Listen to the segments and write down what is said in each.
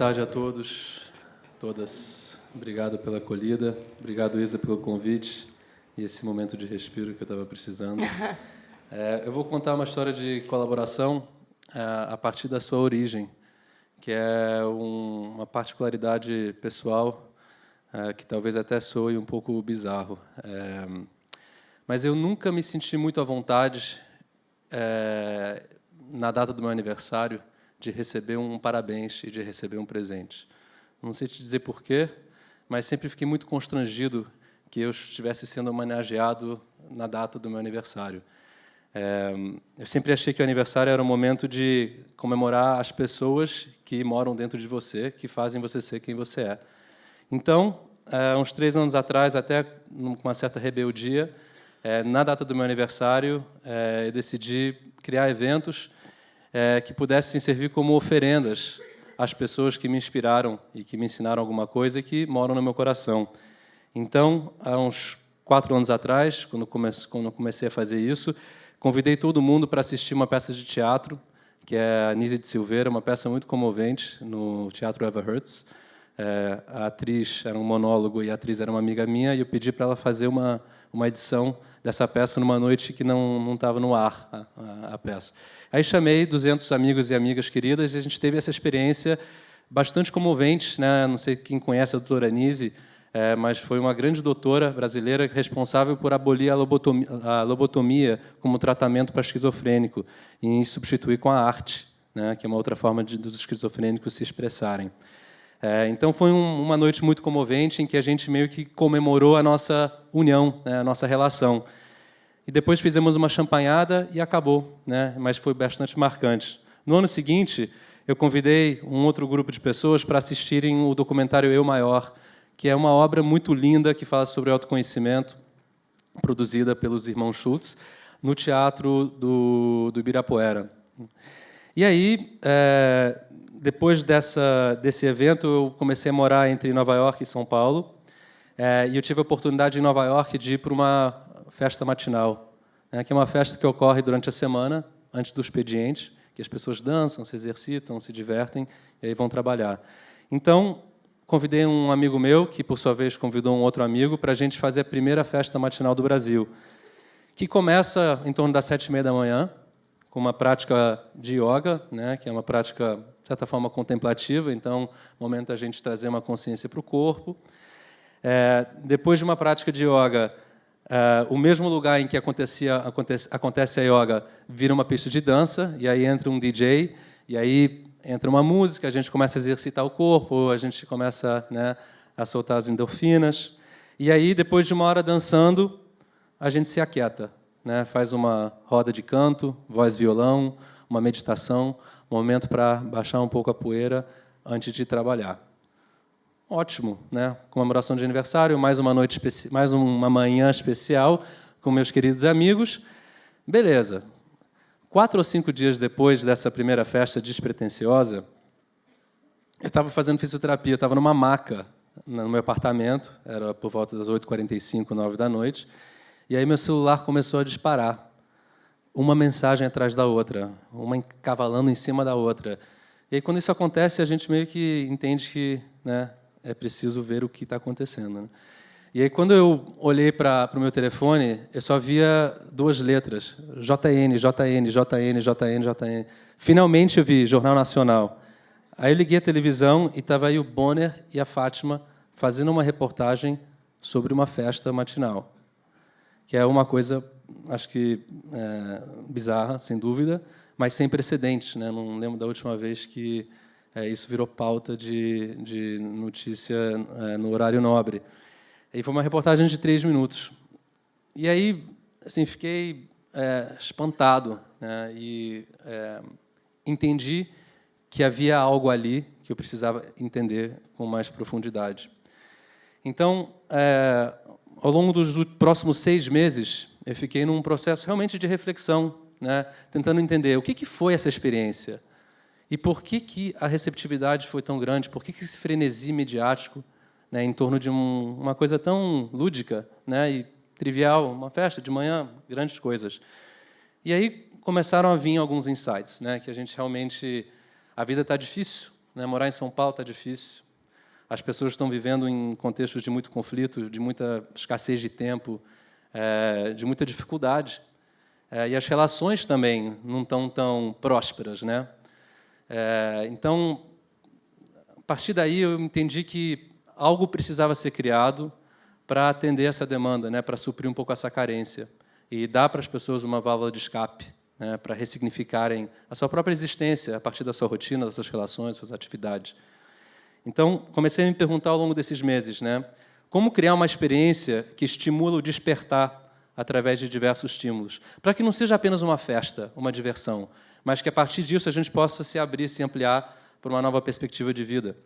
tarde a todos, todas. Obrigado pela acolhida. Obrigado, Isa, pelo convite e esse momento de respiro que eu estava precisando. Eu vou contar uma história de colaboração a partir da sua origem, que é uma particularidade pessoal que talvez até soe um pouco bizarro. Mas eu nunca me senti muito à vontade, na data do meu aniversário, de receber um parabéns e de receber um presente. Não sei te dizer porquê, mas sempre fiquei muito constrangido que eu estivesse sendo homenageado na data do meu aniversário. Eu sempre achei que o aniversário era um momento de comemorar as pessoas que moram dentro de você, que fazem você ser quem você é. Então, uns 3 anos atrás, até com uma certa rebeldia, na data do meu aniversário, eu decidi criar eventos que pudessem servir como oferendas às pessoas que me inspiraram e que me ensinaram alguma coisa e que moram no meu coração. Então, há uns 4 anos atrás, quando comecei a fazer isso, convidei todo mundo para assistir uma peça de teatro, que é a Nise de Silveira, uma peça muito comovente no Teatro Eva Hertz. A atriz era um monólogo e a atriz era uma amiga minha, e eu pedi para ela fazer uma edição dessa peça numa noite que não estava no ar, a peça. Aí chamei 200 amigos e amigas queridas e a gente teve essa experiência bastante comovente, né? Não sei quem conhece a doutora Nise, mas foi uma grande doutora brasileira responsável por abolir a lobotomia como tratamento para esquizofrênico e substituir com a arte, né? Que é uma outra forma dos esquizofrênicos se expressarem. Então, foi uma noite muito comovente, em que a gente meio que comemorou a nossa união, né, a nossa relação. E depois fizemos uma champanhada e acabou, né, mas foi bastante marcante. No ano seguinte, eu convidei um outro grupo de pessoas para assistirem o documentário Eu Maior, que é uma obra muito linda que fala sobre autoconhecimento, produzida pelos irmãos Schultz, no Teatro do Ibirapuera. E aí, depois desse evento, eu comecei a morar entre Nova York e São Paulo, e eu tive a oportunidade em Nova York de ir para uma festa matinal, né, que é uma festa que ocorre durante a semana, antes do expediente, que as pessoas dançam, se exercitam, se divertem, e aí vão trabalhar. Então, convidei um amigo meu, que, por sua vez, convidou um outro amigo, para a gente fazer a primeira festa matinal do Brasil, que começa em torno das 7h30 da manhã, com uma prática de yoga, né, que é uma prática, de certa forma, contemplativa, então, momento da gente trazer uma consciência para o corpo. Depois de uma prática de yoga, o mesmo lugar em que acontece a yoga vira uma pista de dança, e aí entra um DJ, e aí entra uma música, a gente começa a exercitar o corpo, a gente começa, né, a soltar as endorfinas, e aí, depois de 1 hora dançando, a gente se aquieta, né, faz uma roda de canto, voz violão, uma meditação, um momento para baixar um pouco a poeira antes de trabalhar. Ótimo, né? Comemoração de aniversário, mais uma manhã especial com meus queridos amigos. Beleza. 4 ou 5 dias depois dessa primeira festa despretensiosa, eu estava fazendo fisioterapia, eu estava numa maca no meu apartamento, era por volta das 8h45, 9 da noite, e aí meu celular começou a disparar, uma mensagem atrás da outra, uma encavalando em cima da outra. E aí, quando isso acontece, a gente meio que entende que, né, é preciso ver o que está acontecendo, né? E aí, quando eu olhei para o meu telefone, eu só via 2 letras, JN, JN, JN, JN, JN. Finalmente eu vi Jornal Nacional. Aí eu liguei a televisão e estava aí o Bonner e a Fátima fazendo uma reportagem sobre uma festa matinal, que é uma coisa, acho que bizarra, sem dúvida, mas sem precedentes, né? Não lembro da última vez que isso virou pauta de notícia no horário nobre. E foi uma reportagem de 3 minutos. E aí, assim, fiquei espantado, né? E entendi que havia algo ali que eu precisava entender com mais profundidade. Então, ao longo dos próximos 6 meses, eu fiquei num processo realmente de reflexão, né? Tentando entender o que foi essa experiência e por que a receptividade foi tão grande, por que esse frenesi midiático, né, em torno de uma coisa tão lúdica, né, e trivial, uma festa de manhã, grandes coisas. E aí começaram a vir alguns insights, né, que a gente realmente... A vida está difícil, né? Morar em São Paulo está difícil. As pessoas estão vivendo em contextos de muito conflito, de muita escassez de tempo, de muita dificuldade. E as relações também não estão tão prósperas, né? Então, a partir daí, eu entendi que algo precisava ser criado para atender essa demanda, né? Para suprir um pouco essa carência e dar para as pessoas uma válvula de escape, né? Para ressignificarem a sua própria existência a partir da sua rotina, das suas relações, das suas atividades. Então, comecei a me perguntar ao longo desses meses, né? Como criar uma experiência que estimula o despertar através de diversos estímulos, para que não seja apenas uma festa, uma diversão, mas que, a partir disso, a gente possa se abrir, se ampliar para uma nova perspectiva de vida.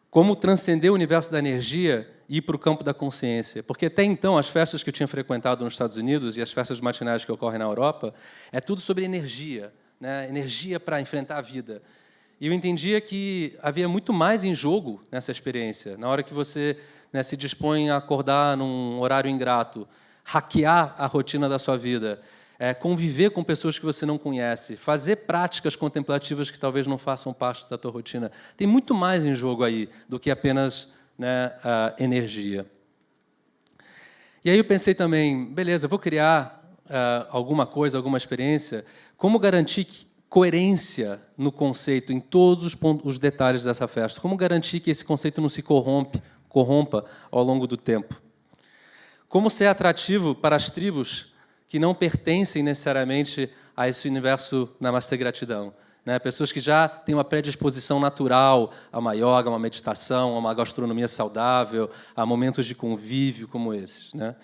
Como transcender o universo da energia e ir para o campo da consciência. Porque, até então, as festas que eu tinha frequentado nos Estados Unidos e as festas matinais que ocorrem na Europa, é tudo sobre energia, né? Energia para enfrentar a vida. E eu entendia que havia muito mais em jogo nessa experiência. Na hora que você, né, se dispõe a acordar num horário ingrato, hackear a rotina da sua vida, conviver com pessoas que você não conhece, fazer práticas contemplativas que talvez não façam parte da tua rotina. Tem muito mais em jogo aí do que apenas, né, a energia. E aí eu pensei também, beleza, eu vou criar alguma coisa, alguma experiência, como garantir coerência no conceito, em todos os detalhes dessa festa? Como garantir que esse conceito não se corrompa ao longo do tempo? Como ser atrativo para as tribos que não pertencem necessariamente a esse universo Namastê Gratidão? Né? Pessoas que já têm uma predisposição natural a uma yoga, a uma meditação, a uma gastronomia saudável, a momentos de convívio como esses, né?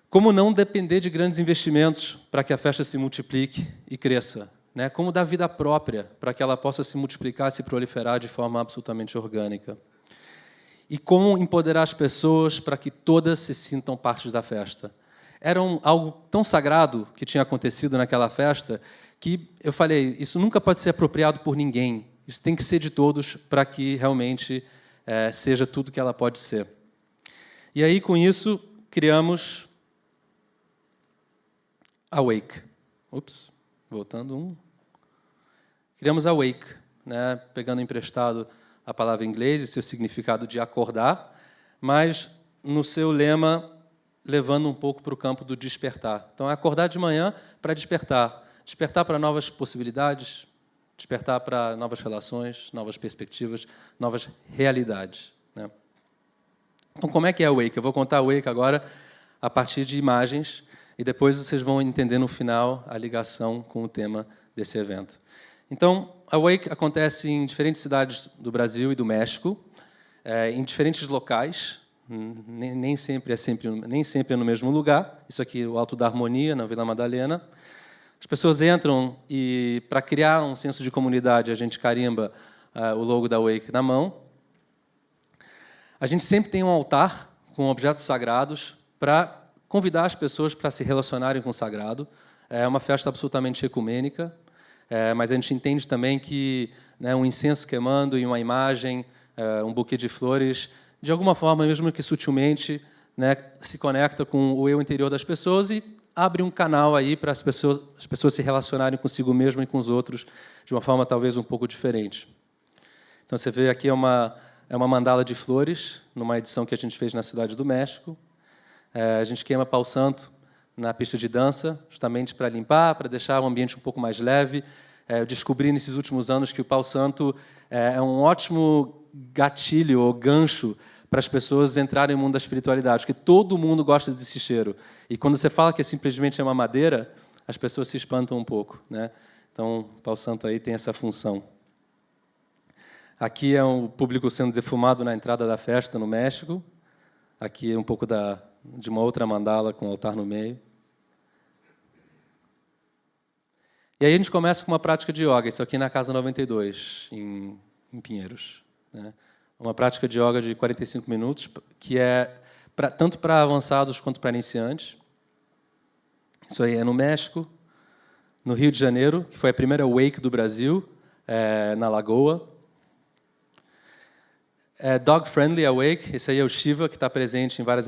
Como não depender de grandes investimentos para que a festa se multiplique e cresça? Né? Como dar vida própria para que ela possa se multiplicar, se proliferar de forma absolutamente orgânica? E como empoderar as pessoas para que todas se sintam partes da festa? Era algo tão sagrado que tinha acontecido naquela festa que eu falei, isso nunca pode ser apropriado por ninguém. Isso tem que ser de todos para que realmente seja tudo que ela pode ser. E aí, com isso, criamos a Wake. Voltando. Criamos a Wake, né, pegando emprestado a palavra em inglês e seu significado de acordar, mas no seu lema levando um pouco para o campo do despertar. Então, é acordar de manhã para despertar. Despertar para novas possibilidades, despertar para novas relações, novas perspectivas, novas realidades, né? Então, como é que é a Wake? Eu vou contar a Wake agora a partir de imagens e depois vocês vão entender no final a ligação com o tema desse evento. Então, a Wake acontece em diferentes cidades do Brasil e do México, em diferentes locais, nem sempre é no mesmo lugar. Isso aqui é o Alto da Harmonia, na Vila Madalena. As pessoas entram e, para criar um senso de comunidade, a gente carimba o logo da Wake na mão. A gente sempre tem um altar com objetos sagrados para convidar as pessoas para se relacionarem com o sagrado. É uma festa absolutamente ecumênica, mas a gente entende também que, né, um incenso queimando e uma imagem, um buquê de flores, de alguma forma, mesmo que sutilmente, né, se conecta com o eu interior das pessoas e abre um canal aí para as pessoas se relacionarem consigo mesmo e com os outros de uma forma talvez um pouco diferente. Então, você vê aqui é uma mandala de flores, numa edição que a gente fez na Cidade do México. A gente queima pau santo na pista de dança, justamente para limpar, para deixar o ambiente um pouco mais leve. Eu descobri nesses últimos anos que o pau santo é um ótimo gatilho ou gancho para as pessoas entrarem no mundo da espiritualidade, porque todo mundo gosta desse cheiro. E quando você fala que simplesmente é uma madeira, as pessoas se espantam um pouco, né? Então, o pau santo aí tem essa função. Aqui é o público sendo defumado na entrada da festa no México. Aqui é um pouco de uma outra mandala com o altar no meio. E aí a gente começa com uma prática de yoga, isso aqui na Casa 92, em Pinheiros, né? Uma prática de yoga de 45 minutos, que é tanto para avançados quanto para iniciantes. Isso aí é no México, no Rio de Janeiro, que foi a primeira Wake do Brasil, na Lagoa. Dog Friendly Awake, esse aí é o Shiva, que está presente em várias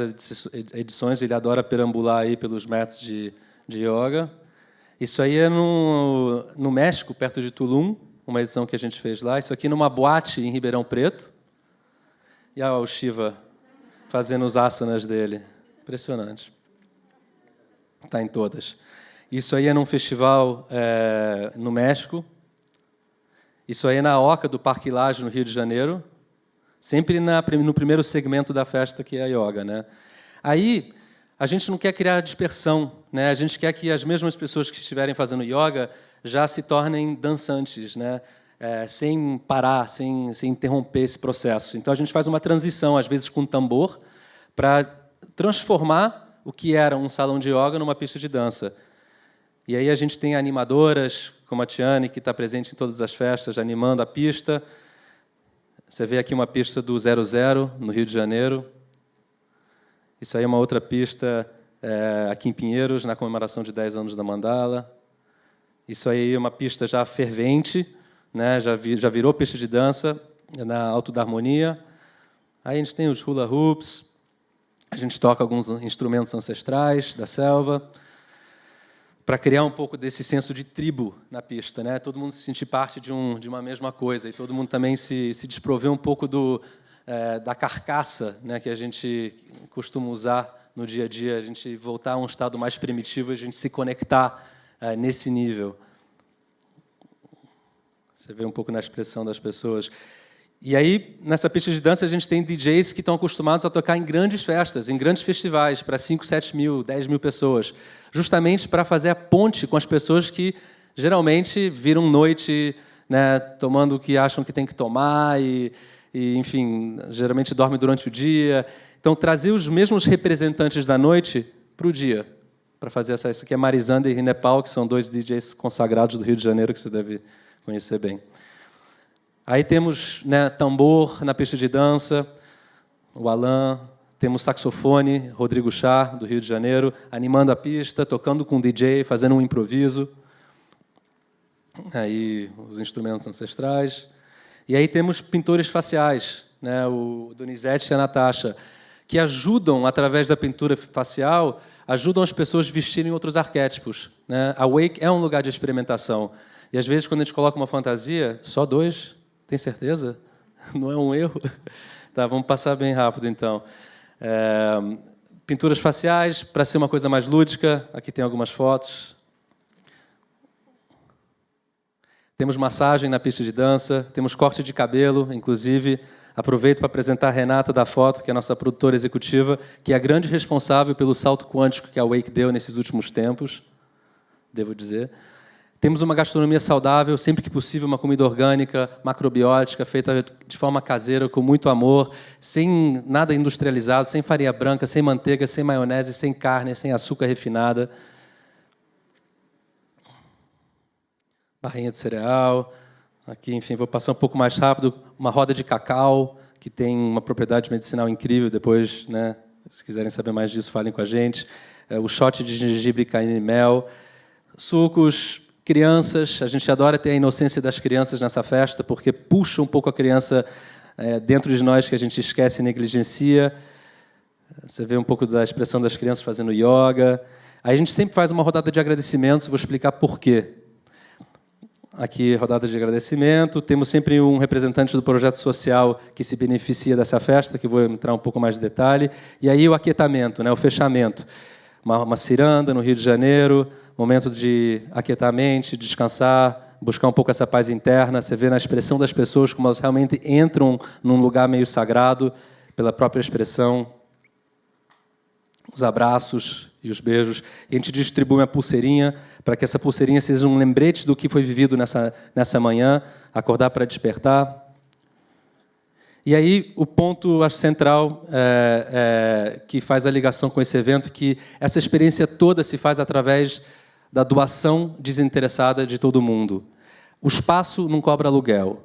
edições, ele adora perambular aí pelos mats de yoga. Isso aí é no México, perto de Tulum, uma edição que a gente fez lá. Isso aqui numa boate em Ribeirão Preto. E olha o Shiva fazendo os asanas dele. Impressionante. Está em todas. Isso aí é num festival no México. Isso aí é na Oca do Parque Lage, no Rio de Janeiro. Sempre no primeiro segmento da festa, que é a yoga, né? Aí, a gente não quer criar dispersão, né? A gente quer que as mesmas pessoas que estiverem fazendo yoga já se tornem dançantes, né? Sem parar, sem interromper esse processo. Então, a gente faz uma transição, às vezes com tambor, para transformar o que era um salão de yoga numa pista de dança. E aí a gente tem animadoras, como a Tiane, que está presente em todas as festas, animando a pista. Você vê aqui uma pista do 00, no Rio de Janeiro. Isso aí é uma outra pista aqui em Pinheiros, na comemoração de 10 anos da Mandala. Isso aí é uma pista já fervente, né? Já virou pista de dança, na Alto da Harmonia. Aí a gente tem os hula hoops, a gente toca alguns instrumentos ancestrais da selva, para criar um pouco desse senso de tribo na pista, né? Todo mundo se sentir parte de uma mesma coisa, e todo mundo também se desprover um pouco da carcaça, né, que a gente costuma usar no dia a dia, a gente voltar a um estado mais primitivo, a gente se conectar nesse nível. Você vê um pouco na expressão das pessoas. E aí, nessa pista de dança, a gente tem DJs que estão acostumados a tocar em grandes festas, em grandes festivais, para 5, 7 mil, 10 mil pessoas, justamente para fazer a ponte com as pessoas que, geralmente, viram noite, né, tomando o que acham que tem que tomar e, enfim, geralmente dormem durante o dia. Então, trazer os mesmos representantes da noite para o dia, para fazer essa. Isso aqui é Marisander e Rinepal, que são 2 DJs consagrados do Rio de Janeiro, que você deve conhecer bem. Aí temos, né, tambor na pista de dança, o Alain, temos saxofone, Rodrigo Chá, do Rio de Janeiro, animando a pista, tocando com o DJ, fazendo um improviso. Aí os instrumentos ancestrais. E aí temos pintores faciais, né, o Donizete e a Natasha, que ajudam, através da pintura facial, ajudam as pessoas a vestirem outros arquétipos, né? A Wake é um lugar de experimentação. E, às vezes, quando a gente coloca uma fantasia, só 2... Tem certeza? Não é um erro? Tá, vamos passar bem rápido, então. Pinturas faciais, para ser uma coisa mais lúdica. Aqui tem algumas fotos. Temos massagem na pista de dança. Temos corte de cabelo, inclusive. Aproveito para apresentar a Renata da Foto, que é a nossa produtora executiva, que é a grande responsável pelo salto quântico que a Wake deu nesses últimos tempos, devo dizer. Temos uma gastronomia saudável, sempre que possível, uma comida orgânica, macrobiótica, feita de forma caseira, com muito amor, sem nada industrializado, sem farinha branca, sem manteiga, sem maionese, sem carne, sem açúcar refinada. Barrinha de cereal. Aqui, enfim, vou passar um pouco mais rápido. Uma roda de cacau, que tem uma propriedade medicinal incrível. Depois, né, se quiserem saber mais disso, falem com a gente. O shot de gengibre, cayenne e mel. Sucos. Crianças, a gente adora ter a inocência das crianças nessa festa, porque puxa um pouco a criança dentro de nós, que a gente esquece e negligencia. Você vê um pouco da expressão das crianças fazendo yoga. Aí a gente sempre faz uma rodada de agradecimentos, vou explicar por quê. Aqui, rodada de agradecimento. Temos sempre um representante do projeto social que se beneficia dessa festa, que vou entrar um pouco mais de detalhe. E aí o aquietamento, né, o fechamento. Uma ciranda no Rio de Janeiro, momento de aquietar a mente, descansar, buscar um pouco essa paz interna. Você vê na expressão das pessoas como elas realmente entram num lugar meio sagrado, pela própria expressão. Os abraços e os beijos. E a gente distribui uma pulseirinha, para que essa pulseirinha seja um lembrete do que foi vivido nessa manhã, acordar para despertar. E aí, o ponto central que faz a ligação com esse evento, que essa experiência toda se faz através da doação desinteressada de todo mundo. O espaço não cobra aluguel.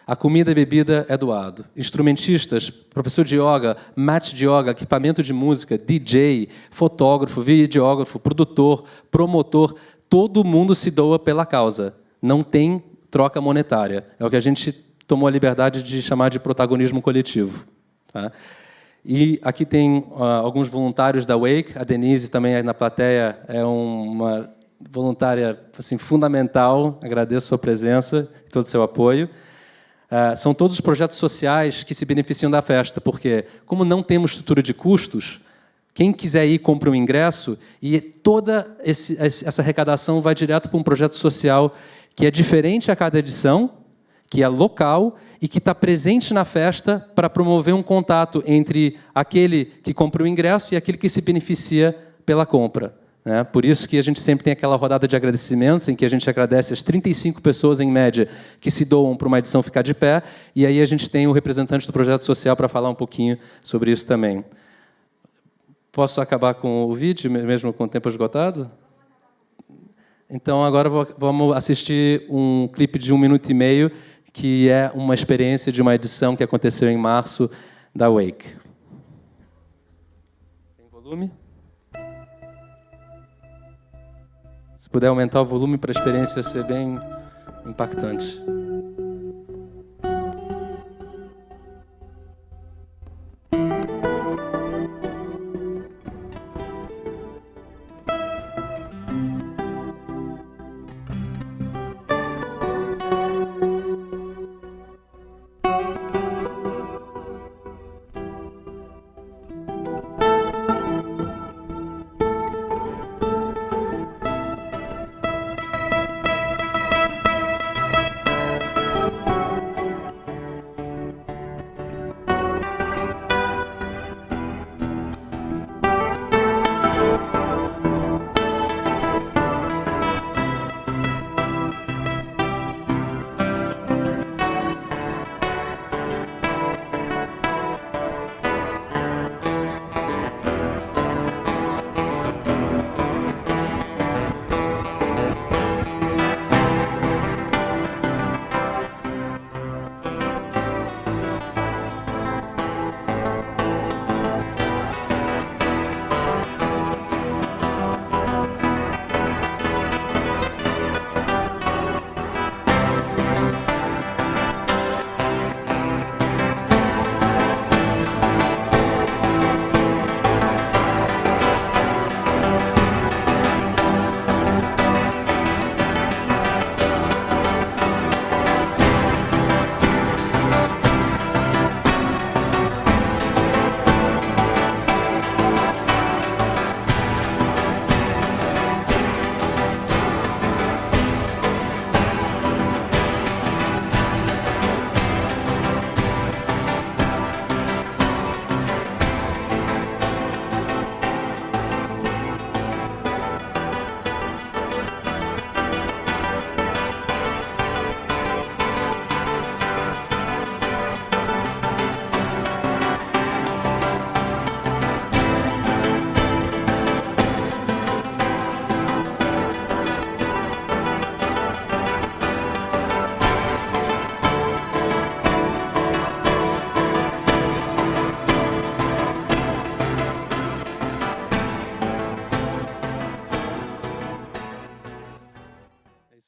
A comida e bebida é doado. Instrumentistas, professor de yoga, mat de yoga, equipamento de música, DJ, fotógrafo, videógrafo, produtor, promotor, todo mundo se doa pela causa. Não tem troca monetária. É o que a gente tomou a liberdade de chamar de protagonismo coletivo. Tá? E aqui tem alguns voluntários da Wake. A Denise também na plateia é uma voluntária assim, fundamental. Agradeço a sua presença e todo o seu apoio. São todos os projetos sociais que se beneficiam da festa, porque, como não temos estrutura de custos, quem quiser ir, compra um ingresso e toda essa arrecadação vai direto para um projeto social que é diferente a cada edição, que é local e que está presente na festa para promover um contato entre aquele que compra o ingresso e aquele que se beneficia pela compra. Por isso que a gente sempre tem aquela rodada de agradecimentos, em que a gente agradece as 35 pessoas, em média, que se doam para uma edição ficar de pé, e aí a gente tem o representante do projeto social para falar um pouquinho sobre isso também. Posso acabar com o vídeo, mesmo com o tempo esgotado? Então, agora vamos assistir um clipe de 1 minuto e meio, que é uma experiência de uma edição que aconteceu em março da Wake. Tem volume? Se puder aumentar o volume para a experiência ser bem impactante.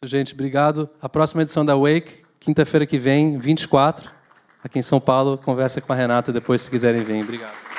Gente, obrigado. A próxima edição da Wake, quinta-feira que vem, 24, aqui em São Paulo. Conversa com a Renata depois, se quiserem vir. Obrigado.